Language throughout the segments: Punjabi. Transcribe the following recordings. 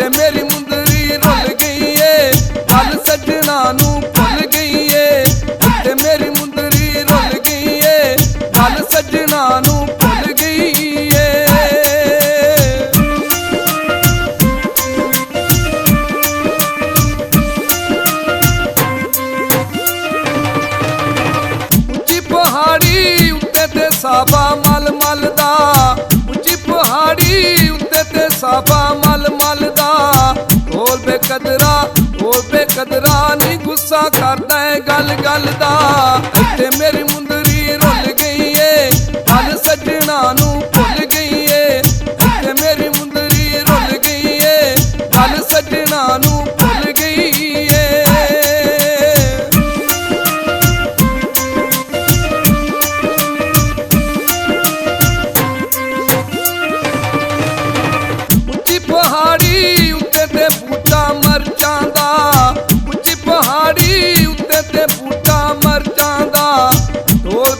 ਇੱਥੇ ਮੇਰੀ ਮੁੰਦਰੀ ਰੁੱਲ ਗਈ ਏ, ਗੱਲ ਸੱਜਣਾ ਨੂੰ ਭੁੱਲ ਗਈ ਏ। ਇੱਥੇ ਮੇਰੀ ਮੁੰਦਰੀ ਰੁੱਲ ਗਈ ਏ, ਗੱਲ ਸੱਜਣਾ ਨੂੰ ਭੁੱਲ ਗਈ ਏ। ਉੱਚੀ ਪਹਾੜੀ ਉੱਤੇ ਤੇ ਸਾਬਾ ਮਲ ਮਲ ਦਾ, ਉੱਚੀ ਪਹਾੜੀ ਉੱਤੇ ਤੇ ਸਾਬਾ ਮਲ ਮਲ ਦਾ। ਢੋਲ ਬੇਕਦਰਾ ਨੀ ਗੁੱਸਾ ਕਰਦਾ ਏ ਗੱਲ ਗੱਲ ਦਾ। ਇੱਥੇ ਮੇਰੀ ਮੁੰਦਰੀ ਰੁੱਲ ਗਈ ਏ, ਗੱਲ ਸੱਜਣਾ ਨੂੰ ਭੁੱਲ ਗਈ ਏ। ਇੱਥੇ ਮੇਰੀ ਮੁੰਦਰੀ ਰੁੱਲ ਗਈ ਏ, ਗੱਲ ਸੱਜਣਾ ਨੂੰ ਭੁੱਲ ਗਈ ਏ। ਉੱਚੀ ਪਹਾੜੀ ਉੱਤੇ ਤੇ ਬੂਟਾ ਮਰਚਾਂ ਦਾ, ਉੱਚੀ ਪਹਾੜੀ ਉੱਤੇ ਤੇ ਬੂਟਾ ਮਰਚਾਂ ਦਾ। ਢੋਲ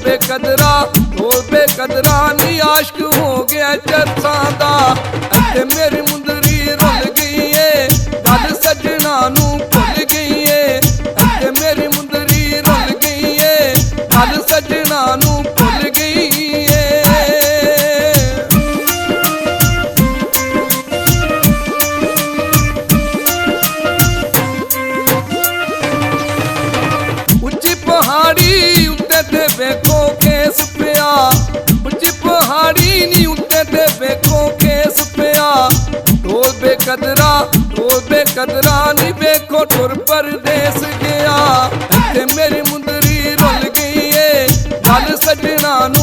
ਬੇਕਦਰਾ ਨੀ ਆਸ਼ਕ ਹੋ ਗਿਆ ਚਰਸਾਂ ਦਾ। ਇੱਥੇ ਮੇਰੀ ਮੁੰਦਰੀ ਰੁੱਲ ਗਈ ਏ, ਗੱਲ ਸੱਜਣਾ ਨੂੰ ਭੁੱਲ ਗਈ ਏ। ਇੱਥੇ ਮੇਰੀ ਮੁੰਦਰੀ ਰੁੱਲ ਗਈ ਏ, ਗੱਲ ਸੱਜਣਾ ਨੂੰ ਭੁੱਲ ਗਈ ਏ। ਉੱਚੀ ਪਹਾੜੀ ਉੱਤੇ ਤੇ ਵੇਖੋ ਕੇਸ ਪਿਆ, ਉੱਚੀ ਪਹਾੜੀ ਨੀ ਉੱਤੇ ਤੇ ਵੇਖੋ ਕੇਸ ਪਿਆ। ਢੋਲ ਬੇਕਦਰਾ ਨੀ ਵੇਖੋ ਟੁਰ ਪਰਦੇਸ ਗਿਆ। ਇੱਥੇ ਮੇਰੀ ਮੁੰਦਰੀ ਰੁੱਲ ਗਈ ਏ, ਗੱਲ ਸੱਜਣਾ ਨੂੰ